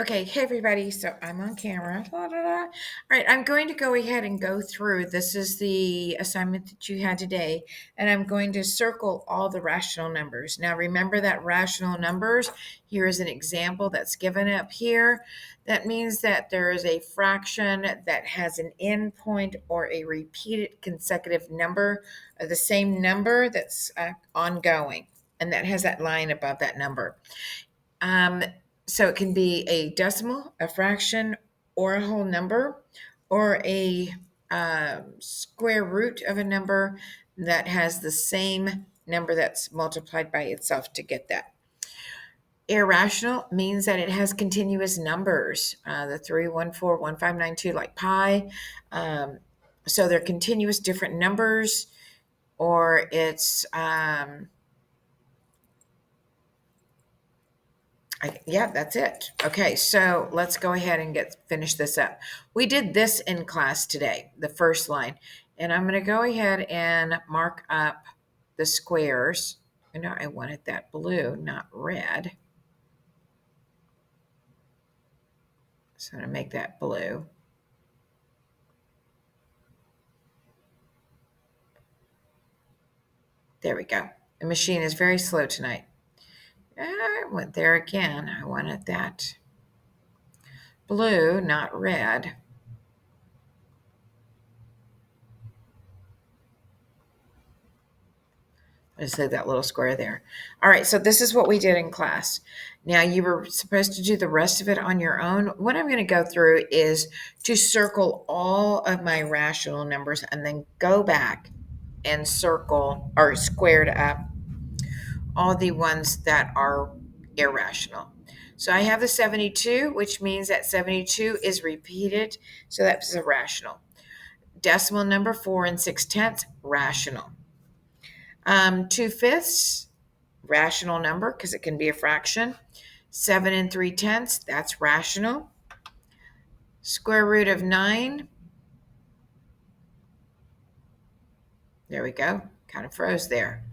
Okay, hey everybody. So I'm on camera. La, da, da. All right, I'm going to go ahead and go through. This is the assignment that you had today, and I'm going to circle all the rational numbers. Now, remember that rational numbers, here is an example that's given up here. That means that there is a fraction that has an endpoint or a repeated consecutive number of the same number that's ongoing, and that has that line above that number. Um, so it can be a decimal, a fraction, or a whole number, or a square root of a number that has the same number that's multiplied by itself to get that. Irrational means that it has continuous numbers, the 3, 1, 4, 1, 5, 9, 2, like pi. So they're continuous different numbers, or it's yeah, that's it. Okay, so let's go ahead and finish this up. We did this in class today, the first line, and I'm going to go ahead and mark up the squares. I know I wanted that blue, not red. So I'm going to make that blue. There we go. The machine is very slow tonight. I went there again. I wanted that blue, not red. I just said that little square there. All right, so this is what we did in class. Now you were supposed to do the rest of it on your own. What I'm going to go through is to circle all of my rational numbers and then go back and circle or squared up all the ones that are irrational. So I have the 72, which means that 72 is repeated, so that's irrational. Decimal number 4 and 6/10, rational. 2/5, rational number because it can be a fraction. 7 and 3/10, that's rational. Square root of 9. There we go. Kind of froze there.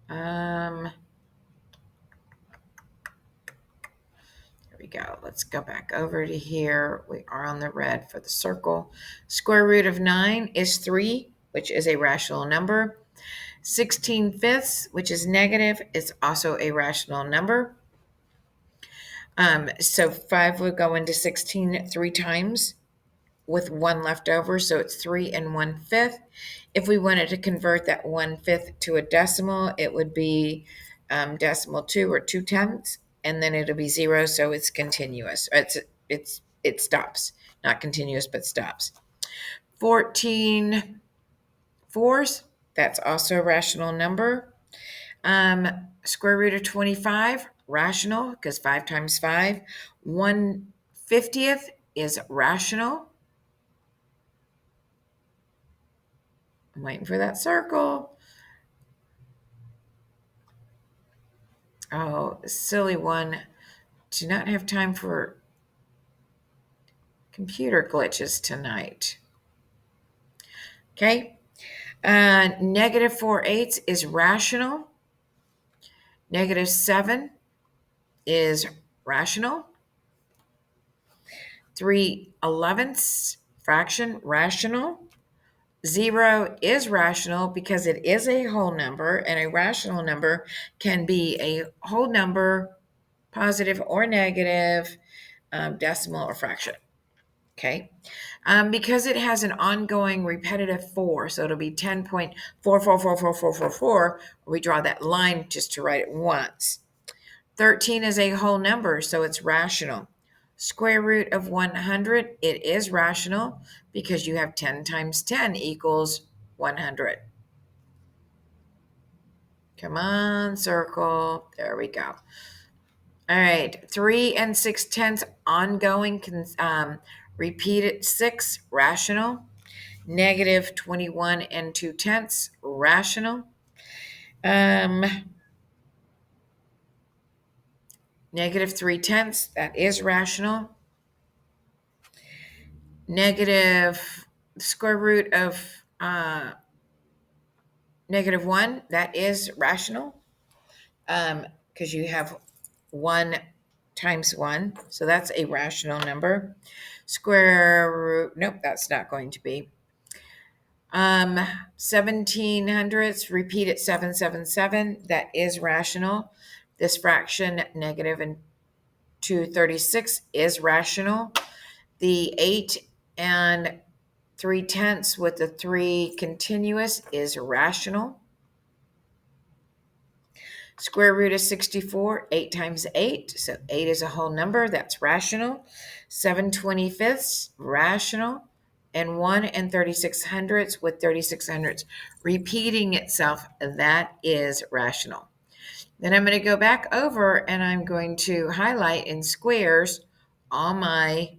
There we go. Let's go back over to here. We are on the red for the circle. Square root of 9 is 3, which is a rational number. 16/5, which is negative, is also a rational number. So 5 would go into 16 3 times with 1 left over, so it's 3 and 1/5. If we wanted to convert that 1/5 to a decimal, it would be decimal 2 or 2/10, and then it'll be 0, so it's continuous. It stops, not continuous, but stops. 14 fours, that's also a rational number. Square root of 25, rational, because 5 times 5. 1/50th is rational. I'm waiting for that circle. Oh, silly one. Do not have time for computer glitches tonight. Okay. Negative 4/8 is rational. Negative 7 is rational. 3/11ths, fraction, rational. 0 is rational because it is a whole number, and a rational number can be a whole number, positive or negative, decimal or fraction. Okay. Because it has an ongoing repetitive 4, so it'll be 10.44444444. We draw that line just to write it once. 13 is a whole number, so it's rational. Square root of 100, it is rational because you have 10 times 10 equals 100. Come on, circle. There we go. All right, 3 and 6/10 ongoing, repeated 6, rational. Negative 21 and 2/10, rational. Negative 3/10, that is rational. Negative square root of -1, that is rational, because you have 1 times 1. So that's a rational number. Square root, nope, that's not going to be. 1700ths, repeat at 777. That is rational. This fraction, negative and 236, is rational. The 8 and 3/10 with the 3 continuous is rational. Square root of 64, 8 times 8. So 8 is a whole number. That's rational. 7/25, rational. And 1 and 3600ths with 3600ths repeating itself. That is rational. Then I'm going to go back over and I'm going to highlight in squares all my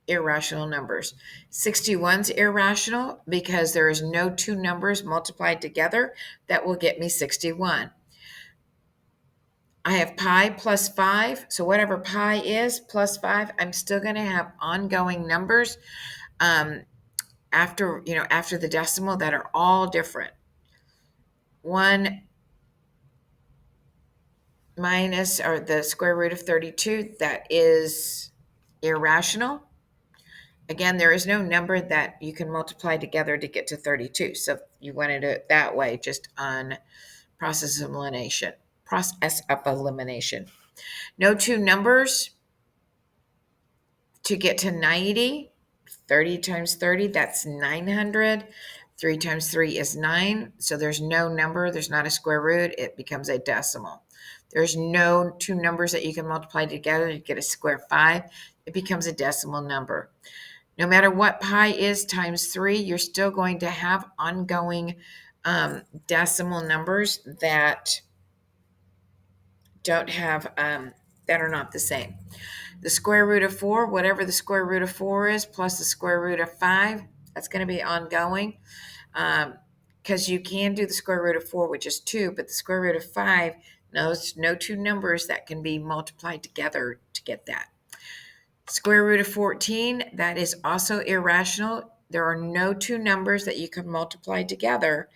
irrational numbers. 61's irrational because there is no two numbers multiplied together that will get me 61. I have pi plus 5, so whatever pi is plus 5, I'm still going to have ongoing numbers after the decimal that are all different. 1 minus, or the square root of 32, that is irrational. Again, there is no number that you can multiply together to get to 32. So if you wanted it that way, just on process of elimination. No two numbers to get to 90. 30 times 30, that's 900. 3 times 3 is 9. So there's no number. There's not a square root. It becomes a decimal. There's no two numbers that you can multiply together to get a square 5. It becomes a decimal number. No matter what pi is times 3, you're still going to have ongoing decimal numbers that don't have that are not the same. The square root of 4, whatever the square root of 4 is, plus the square root of 5, that's going to be ongoing. Because you can do the square root of 4, which is 2, but the square root of 5, no two numbers that can be multiplied together to get that. Square root of 14, that is also irrational. There are no two numbers that you can multiply together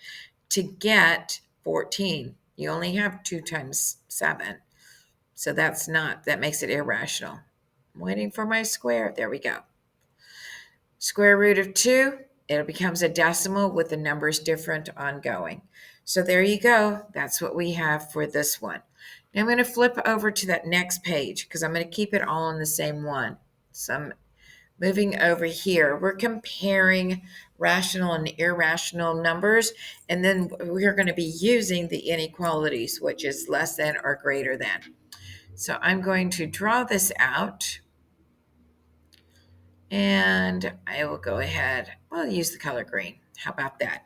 to get 14. You only have 2 times 7. So that makes it irrational. I'm waiting for my square. There we go. Square root of 2, it becomes a decimal with the numbers different ongoing. So there you go. That's what we have for this one. Now I'm going to flip over to that next page because I'm going to keep it all on the same one. So I'm moving over here. We're comparing rational and irrational numbers, and then we're going to be using the inequalities, which is less than or greater than. So I'm going to draw this out, and I will go ahead. We'll use the color green. How about that?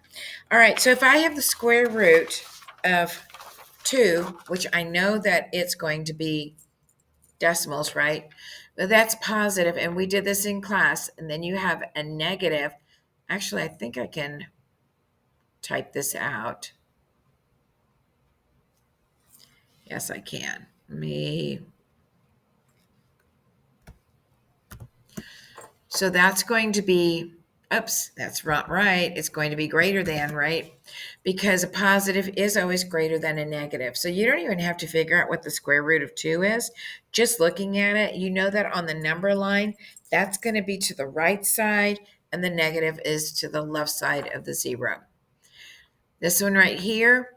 All right, so if I have the square root of 2, which I know that it's going to be decimals, right? But that's positive, and we did this in class, and then you have a negative. Actually, I think I can type this out. Yes, I can. So that's going to be, oops, that's right. It's going to be greater than, right? Because a positive is always greater than a negative. So you don't even have to figure out what the square root of 2 is. Just looking at it, you know that on the number line, that's going to be to the right side, and the negative is to the left side of the 0. This one right here,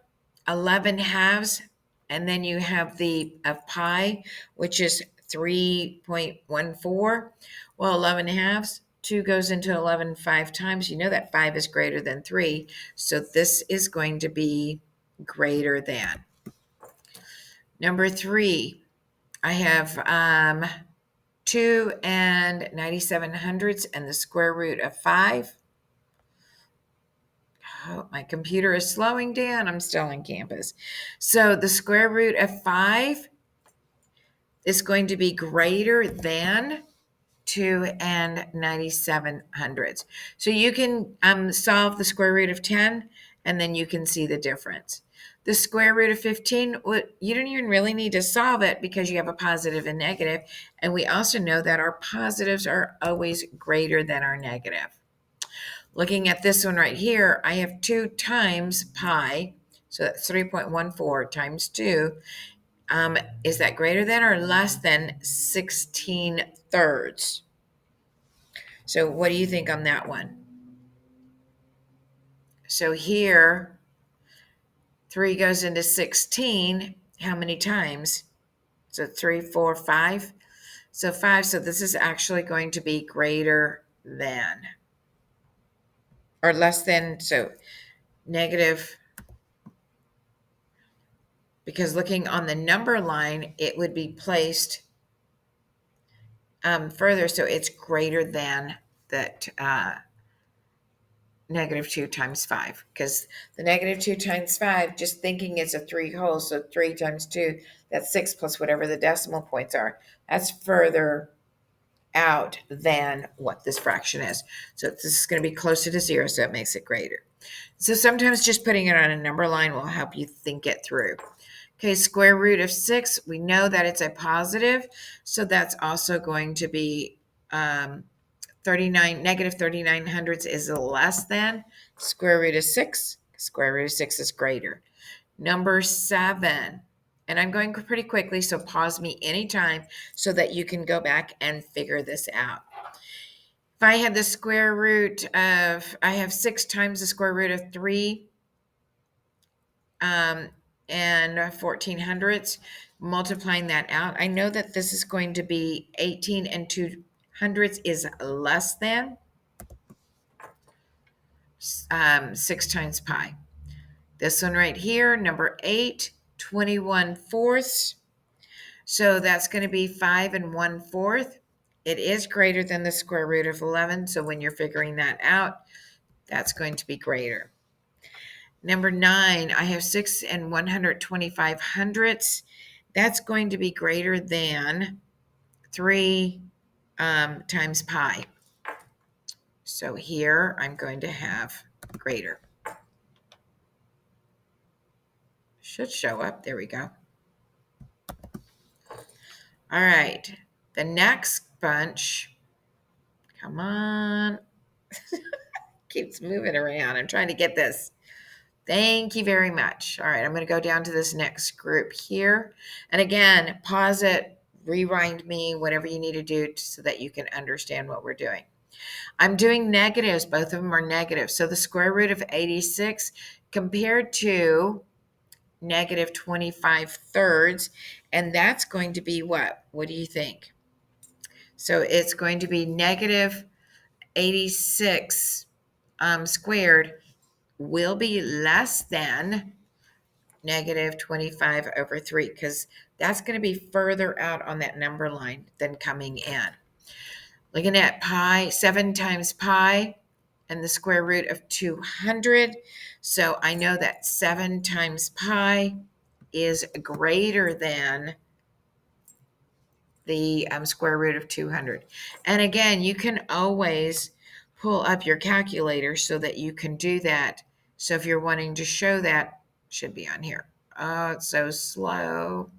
11 halves, and then you have the pi, which is 3.14. Well, 11 halves, 2 goes into 11 5 times. You know that 5 is greater than 3, so this is going to be greater than. Number 3, I have 2 and 9700ths and the square root of 5. Oh, my computer is slowing down. I'm still on campus. So the square root of 5 is going to be greater than 2 and 9700ths. So you can solve the square root of 10, and then you can see the difference. The square root of 15, you don't even really need to solve it because you have a positive and negative. And we also know that our positives are always greater than our negative. Looking at this one right here, I have 2 times pi, so that's 3.14 times 2. Is that greater than or less than 16 thirds? So what do you think on that one? So here, 3 goes into 16. How many times? So 3, 4, 5. So 5. So this is actually going to be greater than or less than. So negative, because looking on the number line, it would be placed further. So it's greater than that negative 2 times 5, because the negative 2 times 5, just thinking it's a 3 whole, so 3 times 2, that's 6 plus whatever the decimal points are. That's further out than what this fraction is. So this is going to be closer to 0, so it makes it greater. So sometimes just putting it on a number line will help you think it through. Okay, square root of 6, we know that it's a positive, so that's also going to be 39, negative 39 hundredths is less than square root of 6. Square root of 6 is greater. Number 7, and I'm going pretty quickly, so pause me anytime so that you can go back and figure this out. If I had the square root of, I have 6 times the square root of 3 and 14 hundredths, multiplying that out, I know that this is going to be 18 and 2 hundredths is less than 6 times pi. This one right here, number 8, 21 fourths. So that's going to be 5 and 1/4. It is greater than the square root of 11. So when you're figuring that out, that's going to be greater. Number 9, I have 6 and 125 hundredths. That's going to be greater than 3 times pi. So here I'm going to have greater. Should show up. There we go. All right. The next bunch, come on. Keeps moving around. I'm trying to get this. Thank you very much. All right, I'm going to go down to this next group here. And again, pause it, rewind me, whatever you need to do so that you can understand what we're doing. I'm doing negatives. Both of them are negative. So the square root of 86 compared to negative 25 thirds. And that's going to be what? What do you think? So it's going to be negative 86 squared will be less than negative 25 over 3, because that's going to be further out on that number line than coming in. Looking at pi, 7 times pi and the square root of 200. So I know that 7 times pi is greater than the square root of 200. And again, you can always pull up your calculator so that you can do that. So if you're wanting to show that, should be on here. Oh, it's so slow.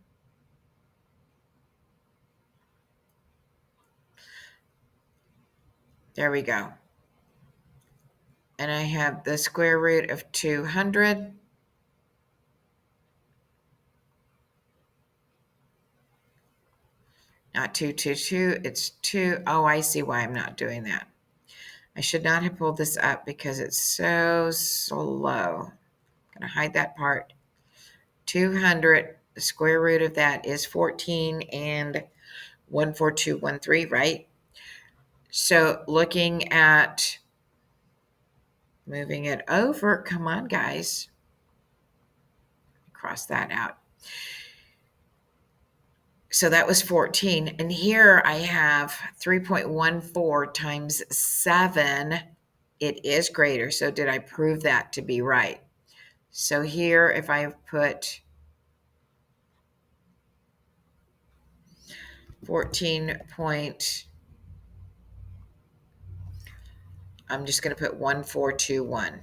There we go. And I have the square root of 200. Not 222, it's 2. Oh, I see why I'm not doing that. I should not have pulled this up because it's so slow. I'm going to hide that part. 200, the square root of that is 14 and 14213, right? So looking at moving it over, come on, guys. Cross that out. So that was 14. And here I have 3.14 times 7. It is greater. So did I prove that to be right? So here, if I put 14 point, I'm just going to put 1421.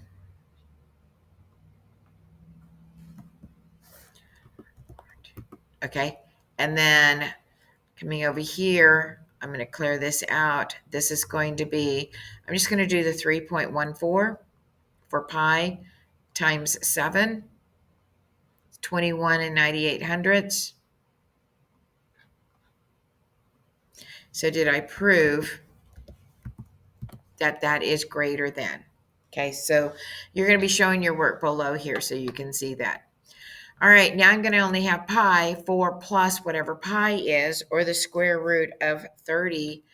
Okay. And then coming over here, I'm going to clear this out. This is going to be, I'm just going to do the 3.14 for pi times 7, 21 and 98 hundredths. So did I prove that that is greater than? Okay, so you're going to be showing your work below here so you can see that. All right, now I'm going to only have pi 4 plus whatever pi is, or the square root of 30.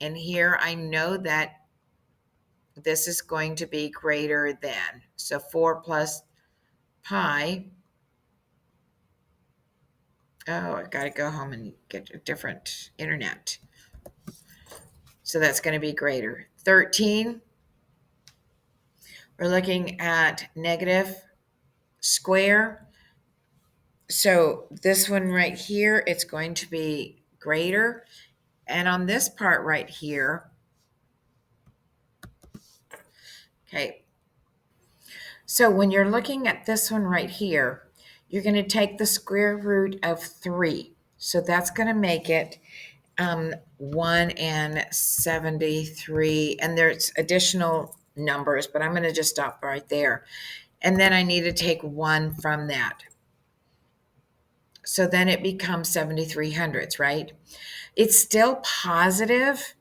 And here I know that this is going to be greater than. So 4 plus pi. Oh, I got to go home and get a different internet. So that's going to be greater. 13, we're looking at negative square. So this one right here, it's going to be greater. And on this part right here, okay, so when you're looking at this one right here, you're going to take the square root of 3. So that's going to make it 1 and 73. And there's additional numbers, but I'm going to just stop right there. And then I need to take 1 from that. So then it becomes 73 hundredths, right? It's still positive,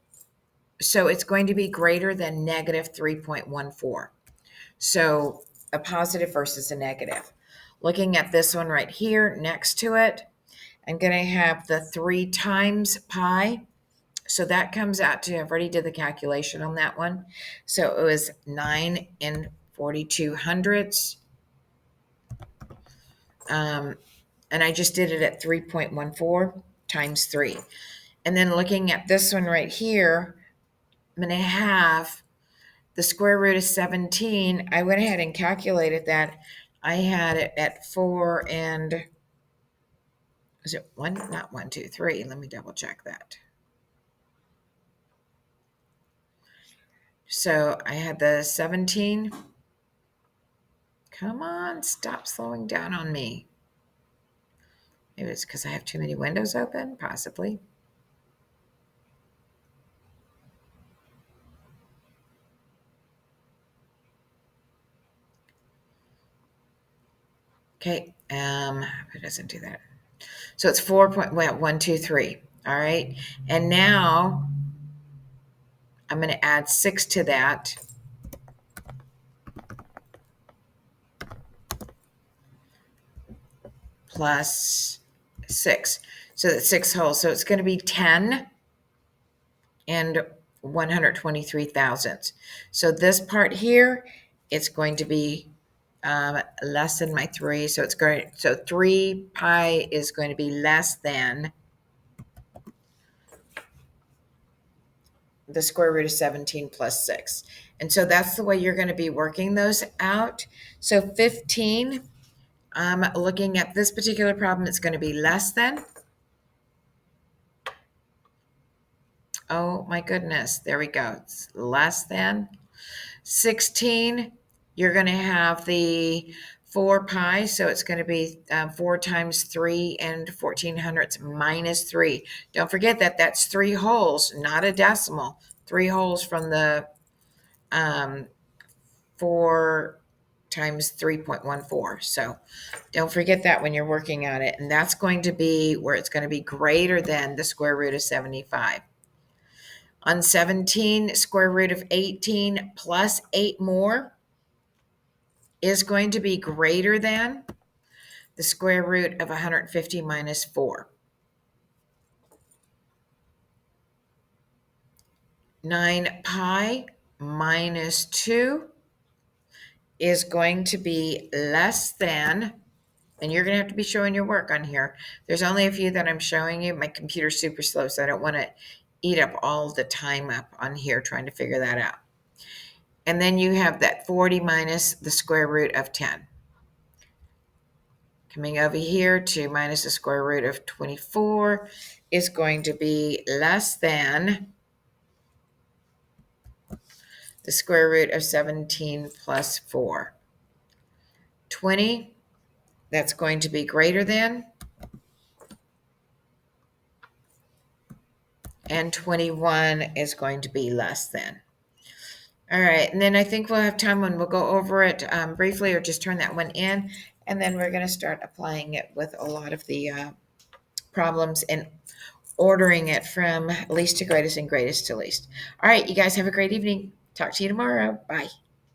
so it's going to be greater than negative 3.14. So a positive versus a negative. Looking at this one right here next to it, I'm going to have the 3 times pi. So that comes out to, I've already did the calculation on that one. So it was 9 and 42 hundredths. And I just did it at 3.14 times 3. And then looking at this one right here, I'm going to have the square root of 17. I went ahead and calculated that. I had it at 4 and, is it 1? Not 1, 2, 3. Let me double check that. So I had the 17. Come on, stop slowing down on me. Maybe it's because I have too many windows open, possibly. Okay, it doesn't do that. So it's 4.123. All right, and now I'm going to add 6 to that. Plus 6. So that's 6 whole. So it's going to be 10 and 123 thousandths. So this part here, it's going to be less than my 3. So it's going. So 3 pi is going to be less than the square root of 17 plus 6. And so that's the way you're going to be working those out. So 15, looking at this particular problem, it's going to be less than. Oh my goodness, there we go. It's less than 16. You're going to have the 4 pi, so it's going to be 4 times 3 and 14 hundredths minus 3. Don't forget that that's 3 wholes, not a decimal. 3 wholes from the 4 times 3.14. So don't forget that when you're working on it. And that's going to be where it's going to be greater than the square root of 75. On 17, square root of 18 plus 8 more is going to be greater than the square root of 150 minus 4. 9 pi minus 2 is going to be less than, and you're going to have to be showing your work on here. There's only a few that I'm showing you. My computer's super slow, so I don't want to eat up all the time up on here trying to figure that out. And then you have that 40 minus the square root of 10. Coming over here to minus the square root of 24 is going to be less than the square root of 17 plus 4. 20, that's going to be greater than. And 21 is going to be less than. All right, and then I think we'll have time when we'll go over it briefly or just turn that one in. And then we're going to start applying it with a lot of the problems in ordering it from least to greatest and greatest to least. All right, you guys have a great evening. Talk to you tomorrow. Bye.